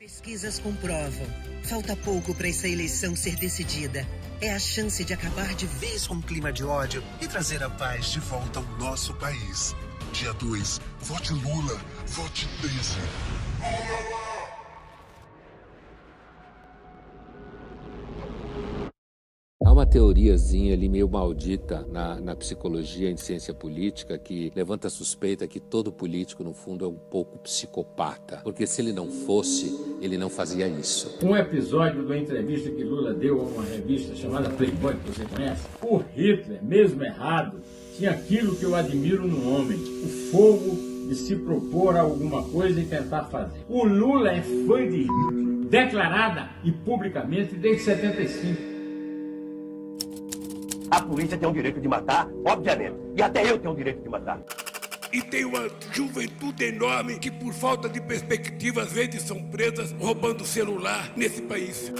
Pesquisas comprovam. Falta pouco para essa eleição ser decidida. É a chance de acabar de vez com o clima de ódio e trazer a paz de volta ao nosso país. Dia 2, vote Lula, vote 13. Há uma teoriazinha ali meio maldita na psicologia, em ciência política, que levanta a suspeita que todo político, no fundo, é um pouco psicopata. Porque se ele não fosse, ele não fazia isso. Um episódio de uma entrevista que Lula deu a uma revista chamada Playboy, que você conhece. O Hitler, mesmo errado, tinha aquilo que eu admiro no homem: o fogo de se propor a alguma coisa e tentar fazer. O Lula é fã de Hitler, declarada e publicamente desde 75. A polícia tem o direito de matar, obviamente. E até eu tenho o direito de matar. E tem uma juventude enorme que, por falta de perspectiva, às vezes são presas roubando celular nesse país.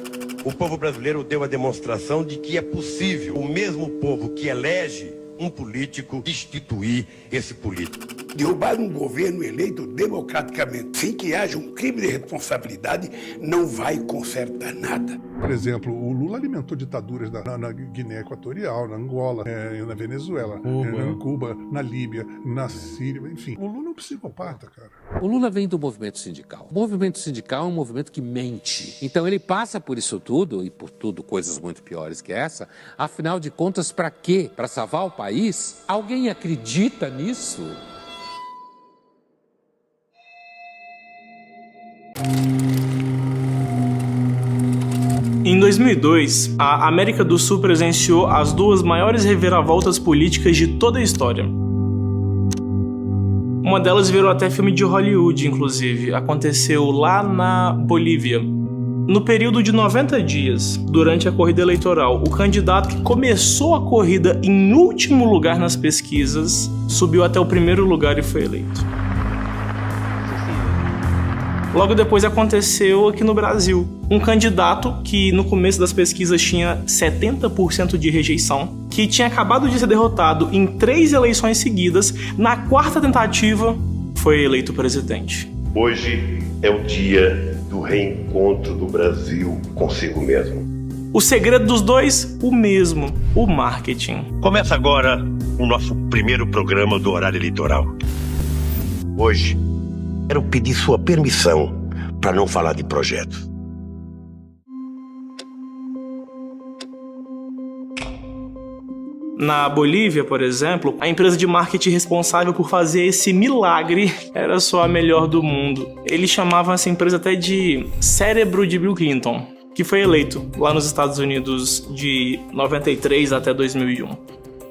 O povo brasileiro deu a demonstração de que é possível o mesmo povo que elege um político destituir esse político. Derrubar um governo eleito democraticamente, sem que haja um crime de responsabilidade, não vai consertar nada. Por exemplo, o Lula alimentou ditaduras na Guiné Equatorial, na Angola, na Venezuela, em Cuba, na Líbia, na Síria, enfim. O Lula é um psicopata, cara. O Lula vem do movimento sindical. O movimento sindical é um movimento que mente. Então ele passa por isso tudo, e por tudo coisas muito piores que essa. Afinal de contas, para quê? Para salvar o país? Alguém acredita nisso? Em 2002, a América do Sul presenciou as duas maiores reviravoltas políticas de toda a história. Uma delas virou até filme de Hollywood, inclusive. Aconteceu lá na Bolívia. No período de 90 dias, durante a corrida eleitoral, o candidato que começou a corrida em último lugar nas pesquisas subiu até o primeiro lugar e foi eleito. Logo depois aconteceu aqui no Brasil. Um candidato que no começo das pesquisas tinha 70% de rejeição, que tinha acabado de ser derrotado em 3 eleições seguidas, na 4ª tentativa foi eleito presidente. Hoje é o dia do reencontro do Brasil consigo mesmo. O segredo dos dois, o mesmo: o marketing. Começa agora o nosso primeiro programa do horário eleitoral. Hoje, quero pedir sua permissão para não falar de projetos. Na Bolívia, por exemplo, a empresa de marketing responsável por fazer esse milagre era só a melhor do mundo. Eles chamavam essa empresa até de cérebro de Bill Clinton, que foi eleito lá nos Estados Unidos de 93 até 2001.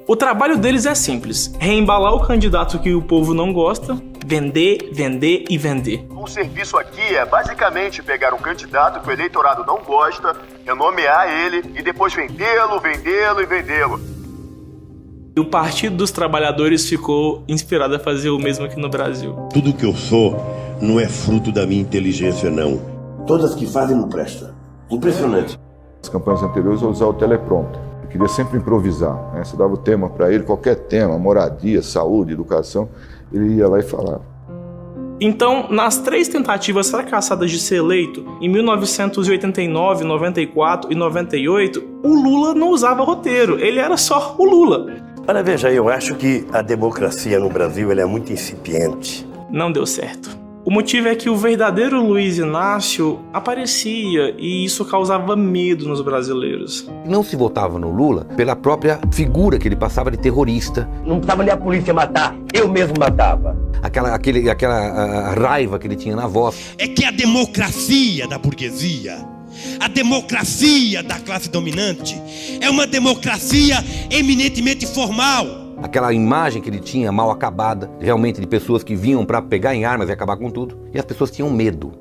O trabalho deles é simples: reembalar o candidato que o povo não gosta, vender, vender e vender. O serviço aqui é basicamente pegar um candidato que o eleitorado não gosta, renomear ele e depois vendê-lo, vendê-lo e vendê-lo. E o Partido dos Trabalhadores ficou inspirado a fazer o mesmo aqui no Brasil. Tudo que eu sou não é fruto da minha inteligência, não. Todas que fazem não prestam. Impressionante. Nas campanhas anteriores eu usava o teleprompter. Eu queria sempre improvisar, né? Você dava o tema para ele, qualquer tema, moradia, saúde, educação, ele ia lá e falava. Então, nas 3 tentativas fracassadas de ser eleito, em 1989, 94 e 98, o Lula não usava roteiro, ele era só o Lula. Olha, veja, eu acho que a democracia no Brasil ela é muito incipiente. Não deu certo. O motivo é que o verdadeiro Luiz Inácio aparecia e isso causava medo nos brasileiros. Não se votava no Lula pela própria figura que ele passava de terrorista. Não precisava nem a polícia matar, eu mesmo matava. Aquela raiva que ele tinha na voz. É que a democracia da burguesia, a democracia da classe dominante, é uma democracia eminentemente formal. Aquela imagem que ele tinha mal acabada, realmente de pessoas que vinham para pegar em armas e acabar com tudo. E as pessoas tinham medo.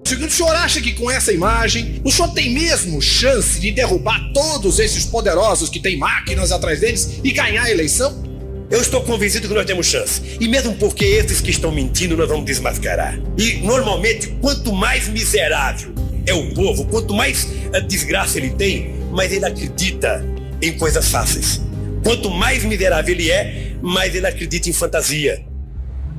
O senhor acha que com essa imagem, o senhor tem mesmo chance de derrubar todos esses poderosos que têm máquinas atrás deles e ganhar a eleição? Eu estou convencido que nós temos chance. E mesmo porque esses que estão mentindo, nós vamos desmascarar. E normalmente, quanto mais miserável é o povo, quanto mais desgraça ele tem, mais ele acredita em coisas fáceis. Quanto mais miserável ele é, mais ele acredita em fantasia.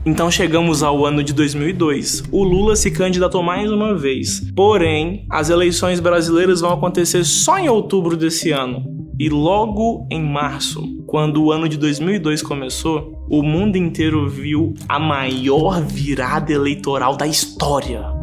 Então chegamos ao ano de 2002. O Lula se candidatou mais uma vez. Porém, as eleições brasileiras vão acontecer só em outubro desse ano. E logo em março, quando o ano de 2002 começou, o mundo inteiro viu a maior virada eleitoral da história.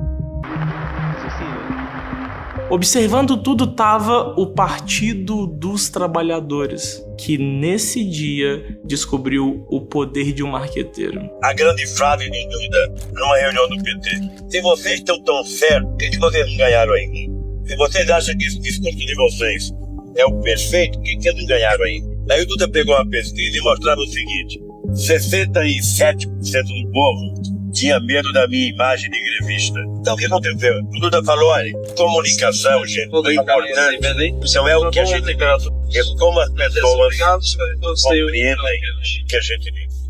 Observando tudo estava o Partido dos Trabalhadores, que nesse dia descobriu o poder de um marqueteiro. A grande frase de dúvida numa reunião do PT. Se vocês estão tão certos, o que vocês não ganharam ainda? Se vocês acham que esse discurso de vocês é o perfeito, o que eles não ganharam ainda? Daí o Duda pegou uma pesquisa e mostrava o seguinte: 67% do povo tinha medo da minha imagem de grevista. Então o que aconteceu? O Duda falou, olha, comunicação, gente, o importante não é o que a gente quer, é como as pessoas compreendem o que a gente diz.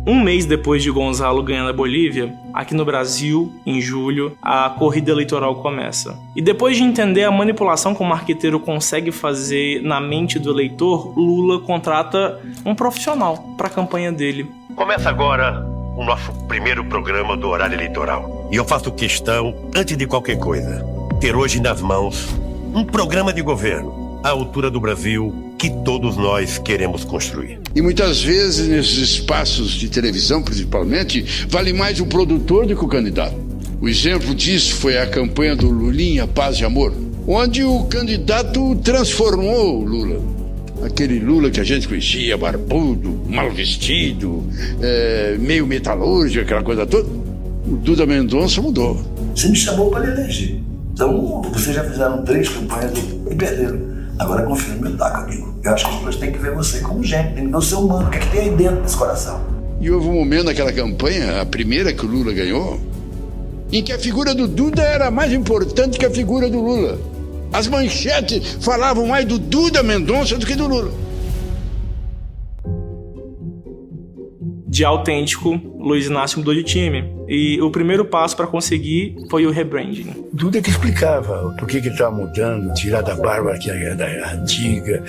Um mês depois de Gonzalo ganhar na Bolívia, aqui no Brasil, em julho, a corrida eleitoral começa. E depois de entender a manipulação que o marqueteiro consegue fazer na mente do eleitor, Lula contrata um profissional para a campanha dele. Começa agora o nosso primeiro programa do horário eleitoral. E eu faço questão, antes de qualquer coisa, ter hoje nas mãos um programa de governo à altura do Brasil que todos nós queremos construir. E muitas vezes, nesses espaços de televisão, principalmente, vale mais o produtor do que o candidato. O exemplo disso foi a campanha do Lulinha Paz e Amor, onde o candidato transformou o Lula. Aquele Lula que a gente conhecia, barbudo, mal vestido, meio metalúrgico, aquela coisa toda. O Duda Mendonça mudou. Você me chamou para eleger. Então, vocês já fizeram 3 campanhas e perderam. Agora confia no meu taco, amigo. Eu acho que as pessoas têm que ver você como gente, tem que ver o ser humano, o que é que tem aí dentro desse coração. E houve um momento naquela campanha, a primeira que o Lula ganhou, em que a figura do Duda era mais importante que a figura do Lula. As manchetes falavam mais do Duda Mendonça do que do Lula. De autêntico, Luiz Inácio mudou de time. E o primeiro passo para conseguir foi o rebranding. Duda que explicava por que ele estava mudando, tirar da barba que era antiga,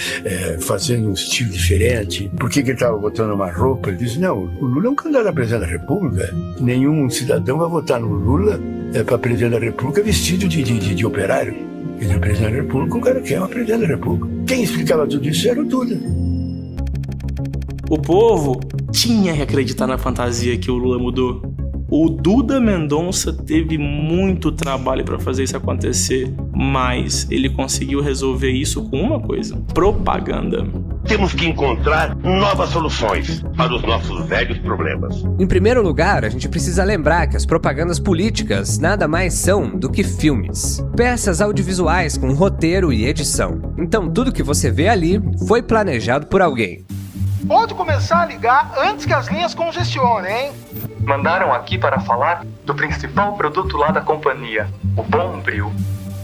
fazendo um estilo diferente, por que ele estava botando uma roupa. Ele disse, não, o Lula é um candidato a presidente da República. Nenhum cidadão vai votar no Lula para presidente da República vestido de operário. Ele é presidente da República, o cara quer uma presidente da República. Quem explicava tudo isso era o Duda. O povo tinha que acreditar na fantasia que o Lula mudou. O Duda Mendonça teve muito trabalho para fazer isso acontecer, mas ele conseguiu resolver isso com uma coisa: propaganda. Temos que encontrar novas soluções para os nossos velhos problemas. Em primeiro lugar, a gente precisa lembrar que as propagandas políticas nada mais são do que filmes. Peças audiovisuais com roteiro e edição. Então tudo que você vê ali foi planejado por alguém. Pode começar a ligar antes que as linhas congestionem, hein? Mandaram aqui para falar do principal produto lá da companhia, o Bombril.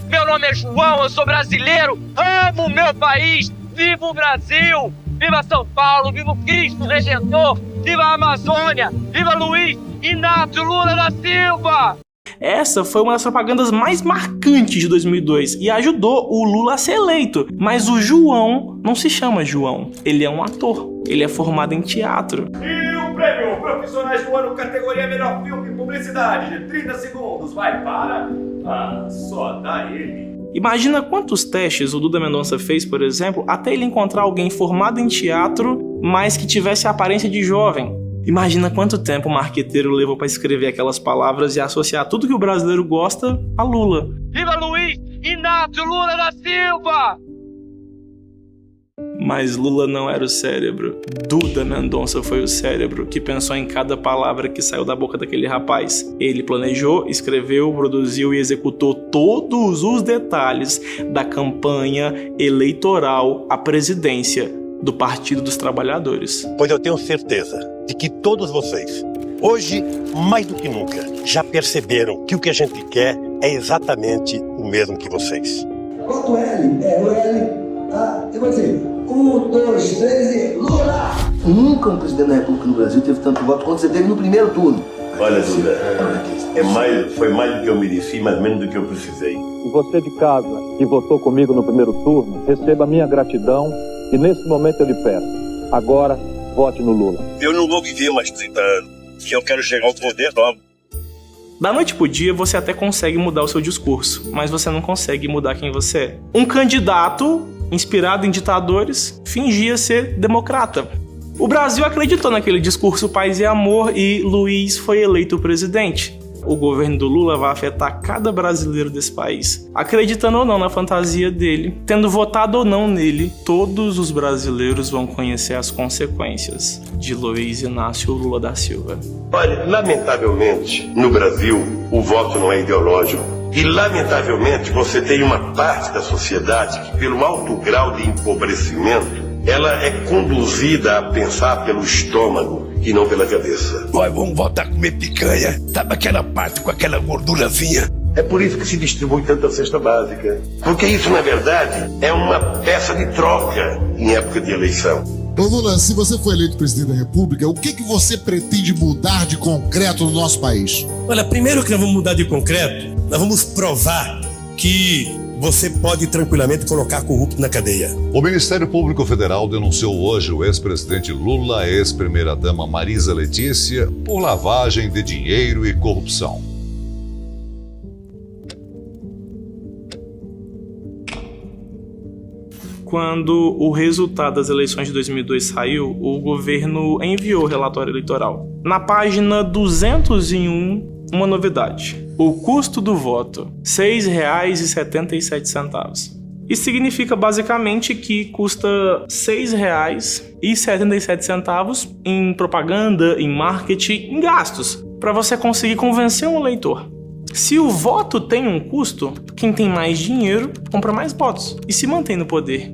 Meu nome é João, eu sou brasileiro, amo meu país, viva o Brasil, viva São Paulo, viva o Cristo Redentor, viva a Amazônia, viva Luiz Inácio Lula da Silva! Essa foi uma das propagandas mais marcantes de 2002 e ajudou o Lula a ser eleito. Mas o João não se chama João, ele é um ator, ele é formado em teatro. E o prêmio Profissionais do Ano, categoria Melhor Filme e Publicidade, de 30 segundos, vai para... só dá ele. Imagina quantos testes o Duda Mendonça fez, por exemplo, até ele encontrar alguém formado em teatro, mas que tivesse a aparência de jovem. Imagina quanto tempo o marqueteiro levou para escrever aquelas palavras e associar tudo que o brasileiro gosta a Lula. Viva Luiz Inácio Lula da Silva! Mas Lula não era o cérebro. Duda Mendonça foi o cérebro que pensou em cada palavra que saiu da boca daquele rapaz. Ele planejou, escreveu, produziu e executou todos os detalhes da campanha eleitoral à presidência do Partido dos Trabalhadores. Pois eu tenho certeza de que todos vocês, hoje mais do que nunca, já perceberam que o que a gente quer é exatamente o mesmo que vocês. Bota o L, o L. Eu vou dizer, 1, 2, 3 e Lula! Nunca um presidente da República no Brasil teve tanto voto quanto você teve no primeiro turno. Olha, Duda, foi mais do que eu mereci, mas menos do que eu precisei. E você de casa, que votou comigo no primeiro turno, receba a minha gratidão e nesse momento eu lhe peço, agora vote no Lula. Eu não vou viver mais 30 anos. que eu quero chegar ao poder logo. Da noite pro dia, você até consegue mudar o seu discurso, mas você não consegue mudar quem você é. Um candidato, inspirado em ditadores, fingia ser democrata. O Brasil acreditou naquele discurso paz e amor e Luiz foi eleito presidente. O governo do Lula vai afetar cada brasileiro desse país. Acreditando ou não na fantasia dele, tendo votado ou não nele, todos os brasileiros vão conhecer as consequências de Luiz Inácio Lula da Silva. Olha, lamentavelmente, no Brasil, o voto não é ideológico. E, lamentavelmente, você tem uma parte da sociedade que, pelo alto grau de empobrecimento, ela é conduzida a pensar pelo estômago e não pela cabeça. Vamos voltar a comer picanha. Sabe aquela parte com aquela gordurazinha? É por isso que se distribui tanta cesta básica. Porque isso, na verdade, é uma peça de troca em época de eleição. Ô Lula, se você for eleito presidente da República, o que você pretende mudar de concreto no nosso país? Olha, primeiro que nós vamos mudar de concreto, nós vamos provar que você pode tranquilamente colocar corrupto na cadeia. O Ministério Público Federal denunciou hoje o ex-presidente Lula, a ex-primeira-dama Marisa Letícia, por lavagem de dinheiro e corrupção. Quando o resultado das eleições de 2002 saiu, o governo enviou o relatório eleitoral. Na página 201, uma novidade. O custo do voto, R$ 6,77. Isso significa basicamente que custa R$ 6,77 em propaganda, em marketing, em gastos, para você conseguir convencer um eleitor. Se o voto tem um custo, quem tem mais dinheiro compra mais votos e se mantém no poder.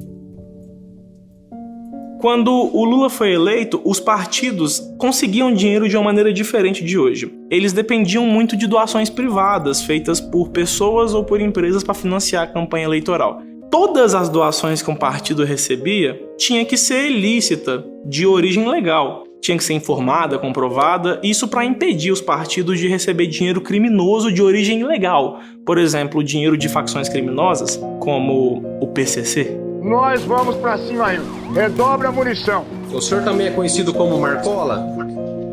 Quando o Lula foi eleito, os partidos conseguiam dinheiro de uma maneira diferente de hoje. Eles dependiam muito de doações privadas feitas por pessoas ou por empresas para financiar a campanha eleitoral. Todas as doações que um partido recebia tinha que ser ilícita, de origem legal. Tinha que ser informada, comprovada, isso para impedir os partidos de receber dinheiro criminoso de origem ilegal. Por exemplo, dinheiro de facções criminosas, como o PCC. Nós vamos pra cima ainda. Redobra a munição. O senhor também é conhecido como Marcola?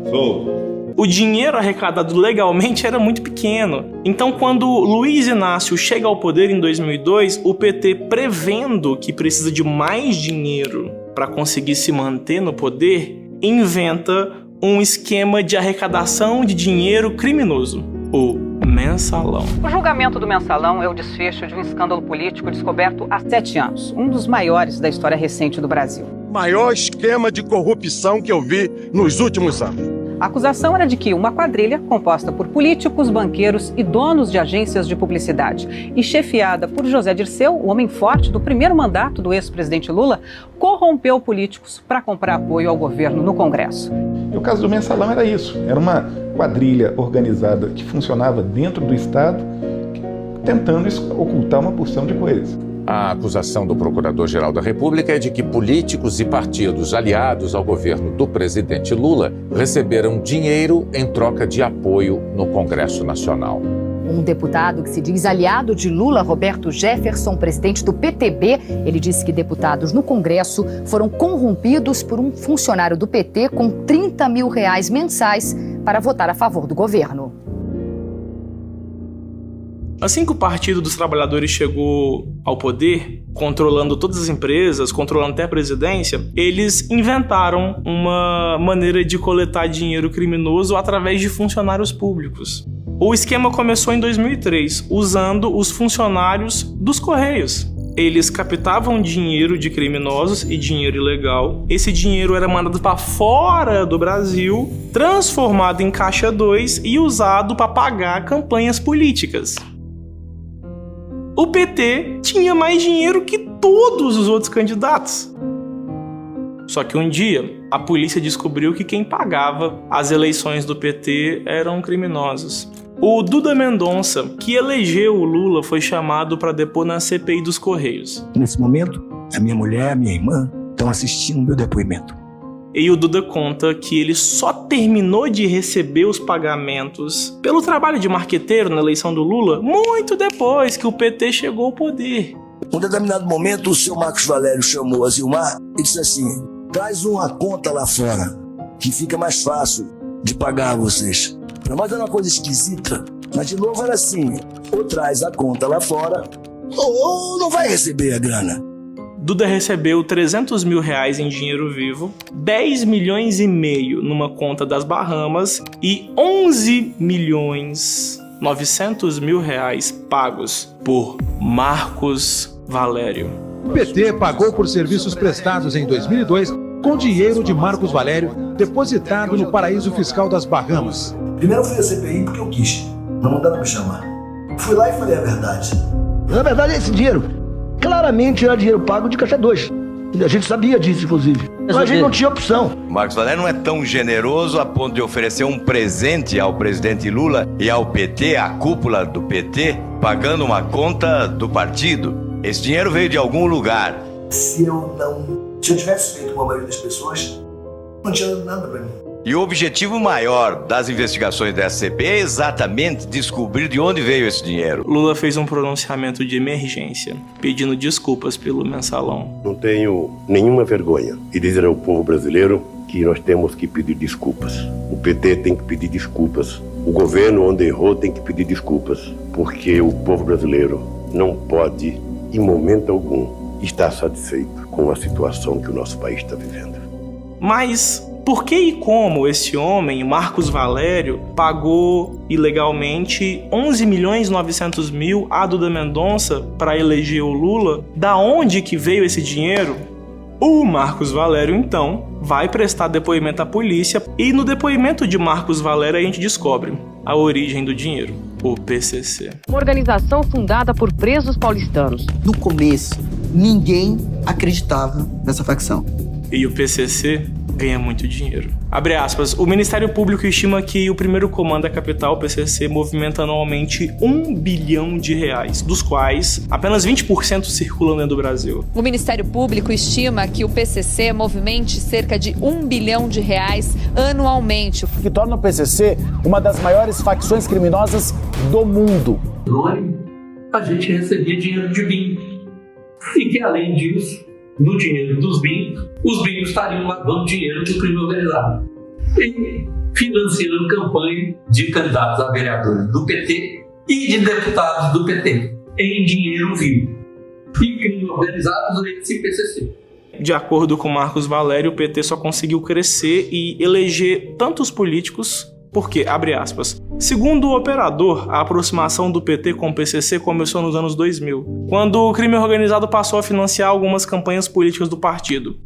Sou. O dinheiro arrecadado legalmente era muito pequeno. Então, quando Luiz Inácio chega ao poder em 2002, o PT, prevendo que precisa de mais dinheiro para conseguir se manter no poder, inventa um esquema de arrecadação de dinheiro criminoso, o Mensalão. O julgamento do Mensalão é o desfecho de um escândalo político descoberto há 7 anos, um dos maiores da história recente do Brasil. Maior esquema de corrupção que eu vi nos últimos anos. A acusação era de que uma quadrilha composta por políticos, banqueiros e donos de agências de publicidade e chefiada por José Dirceu, o homem forte do primeiro mandato do ex-presidente Lula, corrompeu políticos para comprar apoio ao governo no Congresso. E o caso do Mensalão era isso, era uma quadrilha organizada que funcionava dentro do Estado, tentando ocultar uma porção de coisas. A acusação do Procurador-Geral da República é de que políticos e partidos aliados ao governo do presidente Lula receberam dinheiro em troca de apoio no Congresso Nacional. Um deputado que se diz aliado de Lula, Roberto Jefferson, presidente do PTB, ele disse que deputados no Congresso foram corrompidos por um funcionário do PT com R$30 mil mensais para votar a favor do governo. Assim que o Partido dos Trabalhadores chegou ao poder, controlando todas as empresas, controlando até a presidência, eles inventaram uma maneira de coletar dinheiro criminoso através de funcionários públicos. O esquema começou em 2003, usando os funcionários dos Correios. Eles captavam dinheiro de criminosos e dinheiro ilegal. Esse dinheiro era mandado para fora do Brasil, transformado em caixa 2 e usado para pagar campanhas políticas. O PT tinha mais dinheiro que todos os outros candidatos. Só que um dia, a polícia descobriu que quem pagava as eleições do PT eram criminosos. O Duda Mendonça, que elegeu o Lula, foi chamado para depor na CPI dos Correios. Nesse momento, a minha mulher e a minha irmã estão assistindo o meu depoimento. E o Duda conta que ele só terminou de receber os pagamentos pelo trabalho de marqueteiro na eleição do Lula muito depois que o PT chegou ao poder. Num determinado momento, o seu Marcos Valério chamou a Zilmar e disse assim: traz uma conta lá fora, que fica mais fácil de pagar vocês. Mas era uma coisa esquisita. Mas de novo era assim, ou traz a conta lá fora, ou não vai receber a grana. Duda recebeu 300 mil reais em dinheiro vivo, 10 milhões e meio numa conta das Bahamas e 11 milhões 900 mil reais pagos por Marcos Valério. O PT pagou por serviços prestados em 2002 com dinheiro de Marcos Valério depositado no paraíso fiscal das Bahamas. Primeiro eu fui à CPI porque eu quis, não mandaram me chamar. Fui lá e falei a verdade. Na verdade, esse dinheiro claramente era dinheiro pago de Caixa 2. A gente sabia disso, inclusive. Mas a gente não tinha opção. Marcos Valério não é tão generoso a ponto de oferecer um presente ao presidente Lula e ao PT, à cúpula do PT, pagando uma conta do partido. Esse dinheiro veio de algum lugar. Se eu tivesse feito com a maioria das pessoas, não tinha nada pra mim. E o objetivo maior das investigações da SCP é exatamente descobrir de onde veio esse dinheiro. Lula fez um pronunciamento de emergência, pedindo desculpas pelo mensalão. Não tenho nenhuma vergonha de dizer ao povo brasileiro que nós temos que pedir desculpas. O PT tem que pedir desculpas. O governo, onde errou, tem que pedir desculpas. Porque o povo brasileiro não pode, em momento algum, estar satisfeito com a situação que o nosso país está vivendo. Mas por que e como esse homem, Marcos Valério, pagou ilegalmente 11 milhões e 900 mil a Duda Mendonça para eleger o Lula? Da onde que veio esse dinheiro? O Marcos Valério, então, vai prestar depoimento à polícia e no depoimento de Marcos Valério a gente descobre a origem do dinheiro, o PCC. Uma organização fundada por presos paulistanos. No começo, ninguém acreditava nessa facção. E o PCC ganha muito dinheiro. Abre aspas, o Ministério Público estima que o primeiro comando da capital, PCC, movimenta anualmente 1 bilhão de reais, dos quais apenas 20% circulam dentro do Brasil. O Ministério Público estima que o PCC movimente cerca de 1 bilhão de reais anualmente. Que torna o PCC uma das maiores facções criminosas do mundo. A gente recebia dinheiro de bingo. E que além disso, no dinheiro dos bingos, os bingos estariam lavando dinheiro do crime organizado e financiando campanha de candidatos a vereadores do PT e de deputados do PT em dinheiro vivo. E crime organizado esse PCC. De acordo com Marcos Valério, o PT só conseguiu crescer e eleger tantos políticos porque, abre aspas, segundo o operador, a aproximação do PT com o PCC começou nos anos 2000, quando o crime organizado passou a financiar algumas campanhas políticas do partido.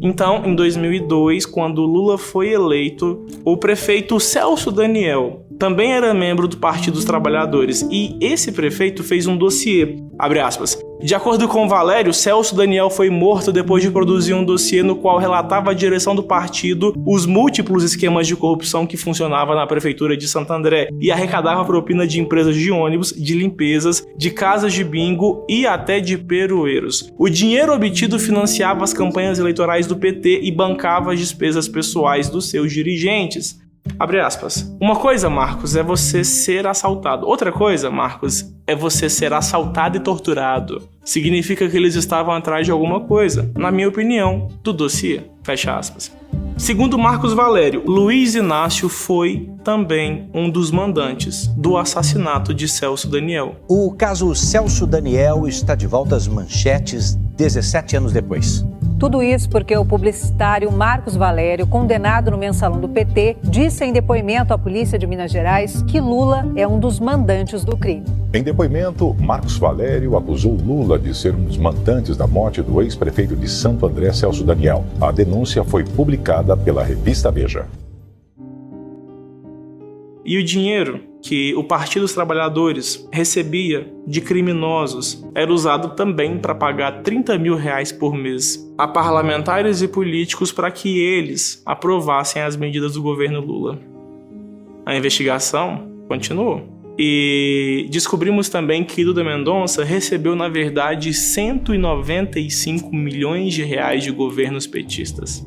Então, em 2002, quando Lula foi eleito, o prefeito Celso Daniel também era membro do Partido dos Trabalhadores e esse prefeito fez um dossiê, abre aspas. De acordo com Valério, Celso Daniel foi morto depois de produzir um dossiê no qual relatava a direção do partido os múltiplos esquemas de corrupção que funcionavam na prefeitura de Santo André e arrecadava propina de empresas de ônibus, de limpezas, de casas de bingo e até de peroeiros. O dinheiro obtido financiava as campanhas eleitorais do PT e bancava as despesas pessoais dos seus dirigentes. Abre aspas. Uma coisa, Marcos, é você ser assaltado. Outra coisa, Marcos, é você ser assaltado e torturado. Significa que eles estavam atrás de alguma coisa, na minha opinião, do dossiê. Fecha aspas. Segundo Marcos Valério, Luiz Inácio foi também um dos mandantes do assassinato de Celso Daniel. O caso Celso Daniel está de volta às manchetes 17 anos depois. Tudo isso porque o publicitário Marcos Valério, condenado no mensalão do PT, disse em depoimento à polícia de Minas Gerais que Lula é um dos mandantes do crime. Em depoimento, Marcos Valério acusou Lula de ser um dos mandantes da morte do ex-prefeito de Santo André, Celso Daniel. A denúncia foi publicada pela revista Veja. E o dinheiro que o Partido dos Trabalhadores recebia de criminosos era usado também para pagar 30 mil reais por mês a parlamentares e políticos para que eles aprovassem as medidas do governo Lula. A investigação continuou. E descobrimos também que Duda Mendonça recebeu, na verdade, 195 milhões de reais de governos petistas.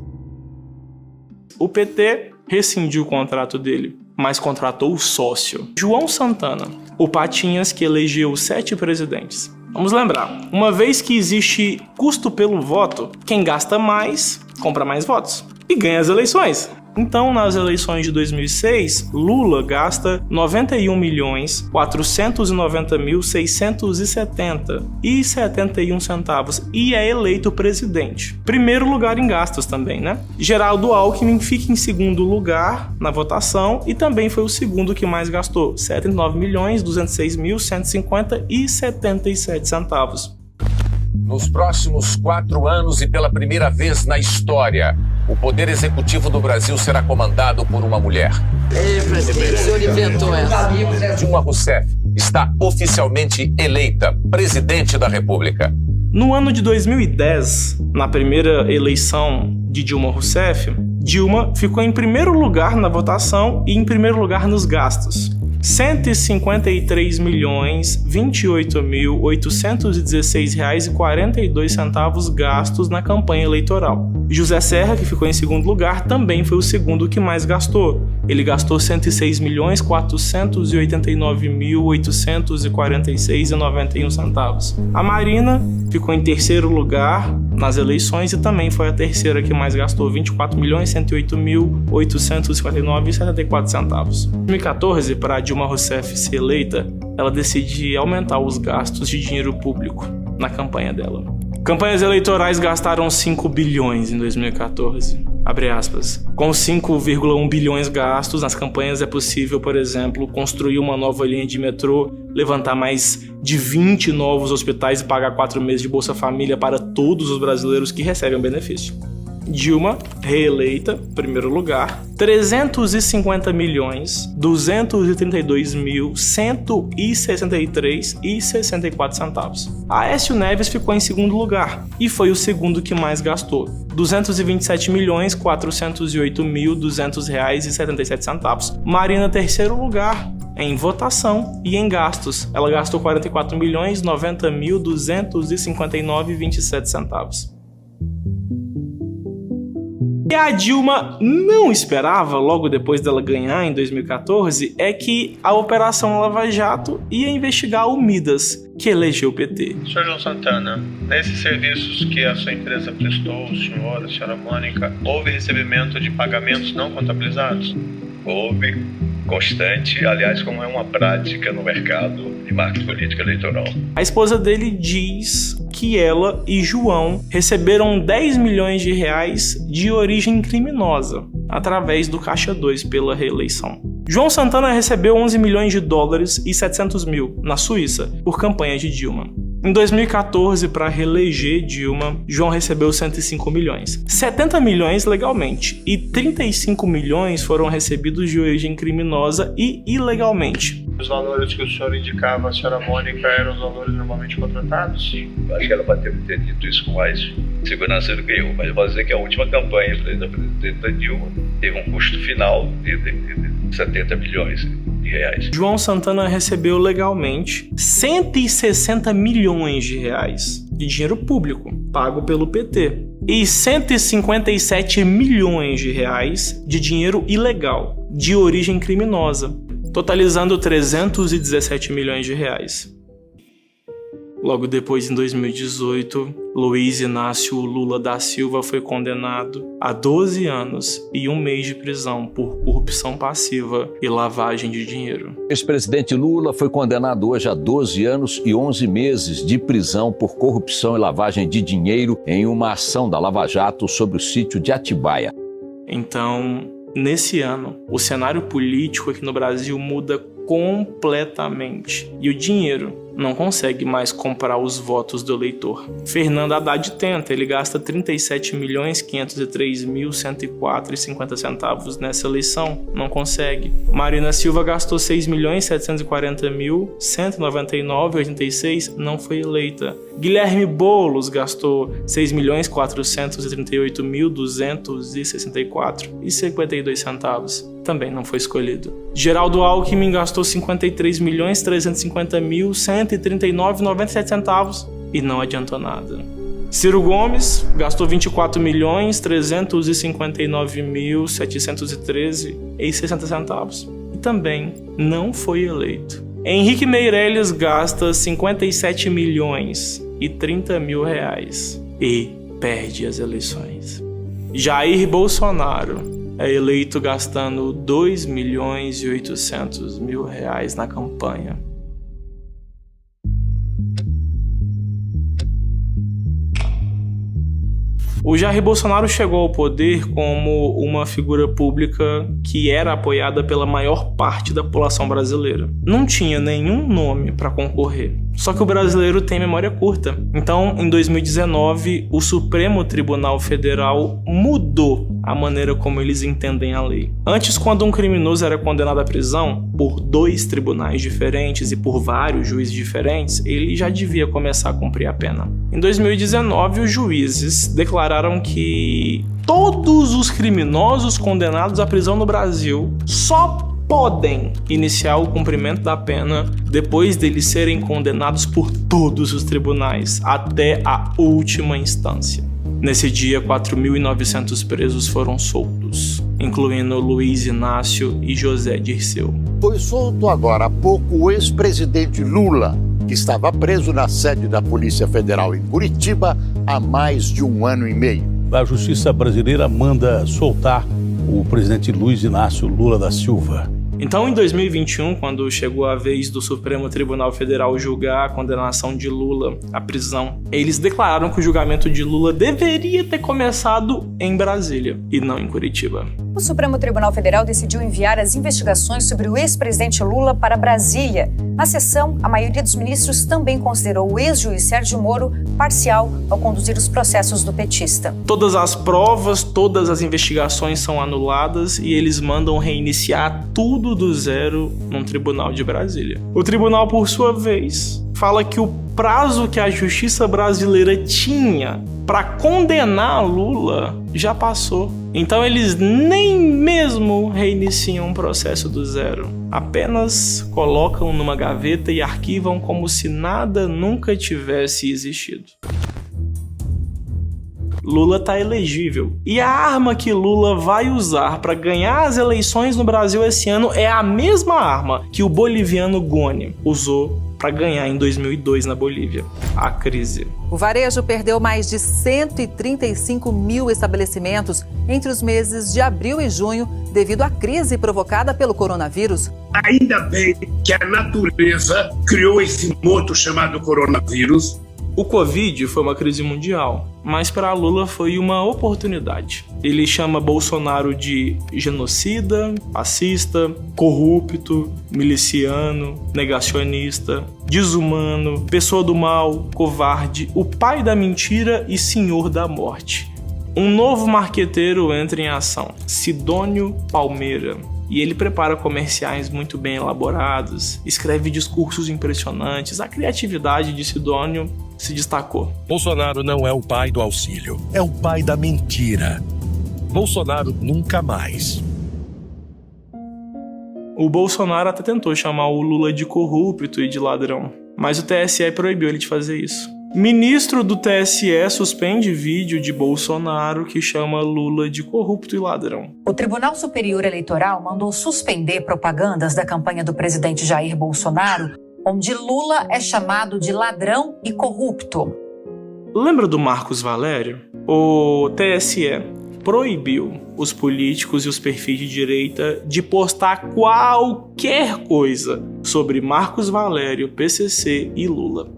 O PT rescindiu o contrato dele, mas contratou o sócio, João Santana, o Patinhas que elegeu 7 presidentes. Vamos lembrar, uma vez que existe custo pelo voto, quem gasta mais, compra mais votos e ganha as eleições. Então, nas eleições de 2006, Lula gasta 91.490.670,71 centavos e é eleito presidente. Primeiro lugar em gastos também, né? Geraldo Alckmin fica em segundo lugar na votação e também foi o segundo que mais gastou, 79.206.150,77 centavos. Nos próximos 4 anos e pela primeira vez na história, o Poder Executivo do Brasil será comandado por uma mulher. Ei, presidente, o senhor inventou essa. Dilma Rousseff está oficialmente eleita presidente da República. No ano de 2010, na primeira eleição de Dilma Rousseff, Dilma ficou em primeiro lugar na votação e em primeiro lugar nos gastos. 153.028.816,42 gastos na campanha eleitoral. José Serra, que ficou em segundo lugar, também foi o segundo que mais gastou. Ele gastou 106.489.846,91 centavos. A Marina ficou em terceiro lugar nas eleições e também foi a terceira que mais gastou, 24.108.859,74 centavos. Em 2014, para Dilma Rousseff ser eleita, ela decide aumentar os gastos de dinheiro público na campanha dela. Campanhas eleitorais gastaram 5 bilhões em 2014. Abre aspas. Com 5,1 bilhões gastos nas campanhas é possível, por exemplo, construir uma nova linha de metrô, levantar mais de 20 novos hospitais e pagar 4 meses de Bolsa Família para todos os brasileiros que recebem o benefício. Dilma, reeleita, primeiro lugar, 350.232.163,64 centavos. Aécio Neves ficou em segundo lugar e foi o segundo que mais gastou, 227.408.200,77 centavos. Marina, terceiro lugar, em votação e em gastos. Ela gastou 44.090.259,27 centavos. E a Dilma não esperava, logo depois dela ganhar em 2014, é que a Operação Lava Jato ia investigar o Midas, que elegeu o PT. Sr. João Santana, nesses serviços que a sua empresa prestou, a senhora Mônica, houve recebimento de pagamentos não contabilizados? Houve, constante, aliás, como é uma prática no mercado de marketing político eleitoral. A esposa dele diz que ela e João receberam 10 milhões de reais de origem criminosa através do Caixa 2 pela reeleição. João Santana recebeu 11 milhões de dólares e 700 mil na Suíça por campanha de Dilma. Em 2014, para reeleger Dilma, João recebeu 105 milhões. 70 milhões legalmente e 35 milhões foram recebidos de origem criminosa e ilegalmente. Os valores que o senhor indicava, a senhora Mônica, eram os valores normalmente contratados? Sim, acho que ela vai ter dito isso com mais segurança do que eu, mas eu vou dizer que a última campanha da presidenta Dilma teve um custo final de 70 milhões de reais. João Santana recebeu legalmente 160 milhões de reais de dinheiro público pago pelo PT e 157 milhões de reais de dinheiro ilegal de origem criminosa, totalizando 317 milhões de reais. Logo depois, em 2018, Luiz Inácio Lula da Silva foi condenado a 12 anos e 1 mês de prisão por corrupção passiva e lavagem de dinheiro. O ex-presidente Lula foi condenado hoje a 12 anos e 11 meses de prisão por corrupção e lavagem de dinheiro em uma ação da Lava Jato sobre o sítio de Atibaia. Então, nesse ano, o cenário político aqui no Brasil muda completamente e o dinheiro não consegue mais comprar os votos do eleitor. Fernando Haddad tenta, ele gasta 37.503.104,50 centavos nessa eleição, não consegue. Marina Silva gastou 6.740.199,86, não foi eleita. Guilherme Boulos gastou 6.438.264,52 centavos, também não foi escolhido. Geraldo Alckmin gastou 53.350.139,97 centavos e não adiantou nada. Ciro Gomes gastou 24.359.713,60 centavos e também não foi eleito. Henrique Meirelles gasta 57.030 mil reais e perde as eleições. Jair Bolsonaro é eleito gastando R$2.800.000 na campanha. O Jair Bolsonaro chegou ao poder como uma figura pública que era apoiada pela maior parte da população brasileira. Não tinha nenhum nome para concorrer. Só que o brasileiro tem memória curta. Então, em 2019, o Supremo Tribunal Federal mudou a maneira como eles entendem a lei. Antes, quando um criminoso era condenado à prisão por 2 tribunais diferentes e por vários juízes diferentes, ele já devia começar a cumprir a pena. Em 2019, os juízes declararam que todos os criminosos condenados à prisão no Brasil só podem iniciar o cumprimento da pena depois deles serem condenados por todos os tribunais, até a última instância. Nesse dia, 4.900 presos foram soltos, incluindo Luiz Inácio e José Dirceu. Foi solto agora há pouco o ex-presidente Lula, que estava preso na sede da Polícia Federal em Curitiba há mais de 1 ano e meio. A justiça brasileira manda soltar o presidente Luiz Inácio Lula da Silva. Então, em 2021, quando chegou a vez do Supremo Tribunal Federal julgar a condenação de Lula à prisão, eles declararam que o julgamento de Lula deveria ter começado em Brasília e não em Curitiba. O Supremo Tribunal Federal decidiu enviar as investigações sobre o ex-presidente Lula para Brasília. Na sessão, a maioria dos ministros também considerou o ex-juiz Sérgio Moro parcial ao conduzir os processos do petista. Todas as provas, todas as investigações são anuladas e eles mandam reiniciar tudo do zero num tribunal de Brasília. O tribunal, por sua vez, fala que o prazo que a justiça brasileira tinha para condenar Lula já passou. Então eles nem mesmo reiniciam um processo do zero. Apenas colocam numa gaveta e arquivam como se nada nunca tivesse existido. Lula tá elegível. E a arma que Lula vai usar para ganhar as eleições no Brasil esse ano é a mesma arma que o boliviano Goni usou para ganhar em 2002 na Bolívia, a crise. O varejo perdeu mais de 135 mil estabelecimentos entre os meses de abril e junho devido à crise provocada pelo coronavírus. Ainda bem que a natureza criou esse monstro chamado coronavírus. O Covid foi uma crise mundial, mas para Lula foi uma oportunidade. Ele chama Bolsonaro de genocida, fascista, corrupto, miliciano, negacionista, desumano, pessoa do mal, covarde, o pai da mentira e senhor da morte. Um novo marqueteiro entra em ação, Sidônio Palmeira. E ele prepara comerciais muito bem elaborados, escreve discursos impressionantes. A criatividade de Sidônio se destacou. Bolsonaro não é o pai do auxílio, é o pai da mentira. Bolsonaro nunca mais. O Bolsonaro até tentou chamar o Lula de corrupto e de ladrão, mas o TSE proibiu ele de fazer isso. Ministro do TSE suspende vídeo de Bolsonaro que chama Lula de corrupto e ladrão. O Tribunal Superior Eleitoral mandou suspender propagandas da campanha do presidente Jair Bolsonaro, onde Lula é chamado de ladrão e corrupto. Lembra do Marcos Valério? O TSE proibiu os políticos e os perfis de direita de postar qualquer coisa sobre Marcos Valério, PCC e Lula.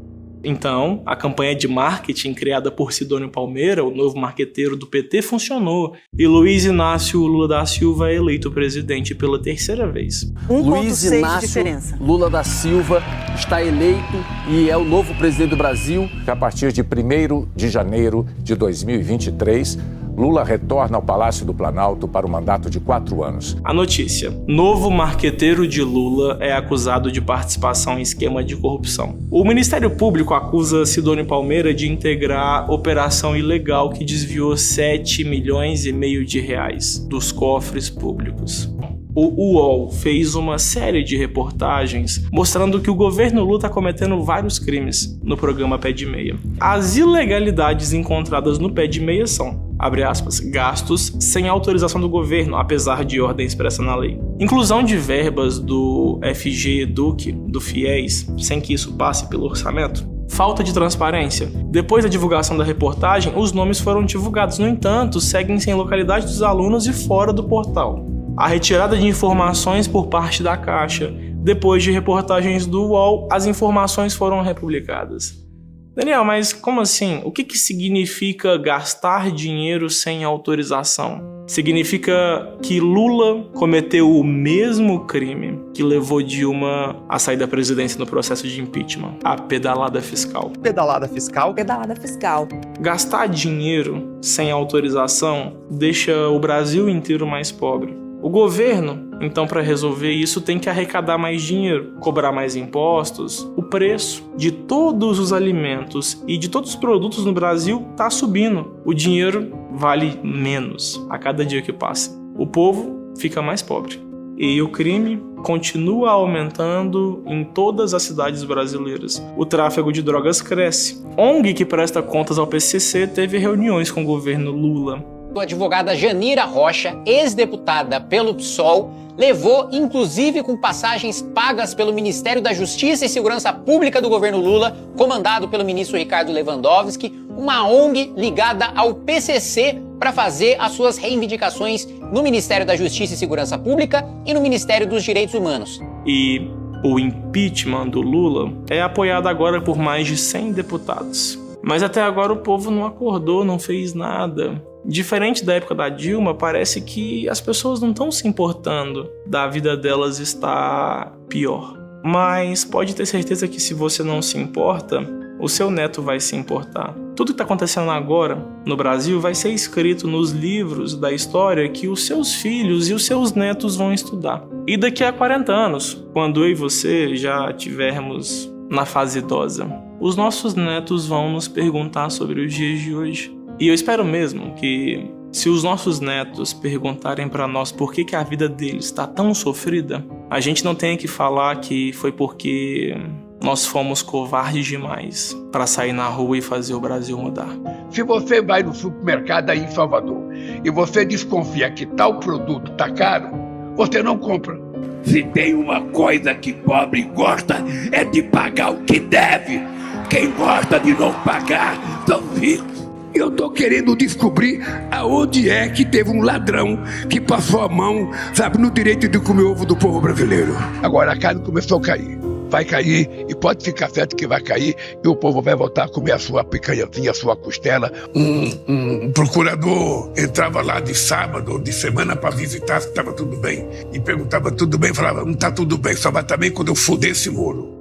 Então, a campanha de marketing criada por Sidônio Palmeira, o novo marqueteiro do PT, funcionou. E Luiz Inácio Lula da Silva é eleito presidente pela 3ª vez. Luiz Inácio Lula da Silva está eleito e é o novo presidente do Brasil. A partir de 1º de janeiro de 2023, Lula retorna ao Palácio do Planalto para um mandato de 4 anos. A notícia: novo marqueteiro de Lula é acusado de participação em esquema de corrupção. O Ministério Público acusa Sidônio Palmeira de integrar operação ilegal que desviou 7,5 milhões de reais dos cofres públicos. O UOL fez uma série de reportagens mostrando que o governo Lula está cometendo vários crimes no programa Pé de Meia. As ilegalidades encontradas no Pé de Meia são, abre aspas, gastos sem autorização do governo, apesar de ordem expressa na lei. Inclusão de verbas do FG Eduque, do FIES, sem que isso passe pelo orçamento. Falta de transparência. Depois da divulgação da reportagem, os nomes foram divulgados. No entanto, seguem sem localidade dos alunos e fora do portal. A retirada de informações por parte da Caixa. Depois de reportagens do UOL, as informações foram republicadas. Daniel, mas como assim? O que significa gastar dinheiro sem autorização? Significa que Lula cometeu o mesmo crime que levou Dilma a sair da presidência no processo de impeachment, a pedalada fiscal. Pedalada fiscal? Pedalada fiscal. Gastar dinheiro sem autorização deixa o Brasil inteiro mais pobre. O governo, então, para resolver isso, tem que arrecadar mais dinheiro, cobrar mais impostos. O preço de todos os alimentos e de todos os produtos no Brasil está subindo. O dinheiro vale menos a cada dia que passa. O povo fica mais pobre. E o crime continua aumentando em todas as cidades brasileiras. O tráfego de drogas cresce. ONG que presta contas ao PCC teve reuniões com o governo Lula. A advogada Janira Rocha, ex-deputada pelo PSOL, levou, inclusive com passagens pagas pelo Ministério da Justiça e Segurança Pública do governo Lula, comandado pelo ministro Ricardo Lewandowski, uma ONG ligada ao PCC para fazer as suas reivindicações no Ministério da Justiça e Segurança Pública e no Ministério dos Direitos Humanos. E o impeachment do Lula é apoiado agora por mais de 100 deputados. Mas até agora o povo não acordou, não fez nada. Diferente da época da Dilma, parece que as pessoas não estão se importando da vida delas estar pior. Mas pode ter certeza que se você não se importa, o seu neto vai se importar. Tudo que está acontecendo agora no Brasil vai ser escrito nos livros da história que os seus filhos e os seus netos vão estudar. E daqui a 40 anos, quando eu e você já tivermos na fase idosa, os nossos netos vão nos perguntar sobre os dias de hoje. E eu espero mesmo que, se os nossos netos perguntarem para nós por que a vida deles está tão sofrida, a gente não tenha que falar que foi porque nós fomos covardes demais para sair na rua e fazer o Brasil mudar. Se você vai no supermercado aí em Salvador e você desconfia que tal produto está caro, você não compra. Se tem uma coisa que pobre gosta, é de pagar o que deve. Quem gosta de não pagar são ricos. Eu tô querendo descobrir aonde é que teve um ladrão que passou a mão, sabe, no direito de comer ovo do povo brasileiro. Agora a carne começou a cair. Vai cair e pode ficar certo que vai cair e o povo vai voltar a comer a sua picanhazinha, a sua costela. Um procurador entrava lá de sábado ou de semana para visitar se estava tudo bem. E perguntava tudo bem, falava, não está tudo bem, só vai estar bem quando eu foder esse muro.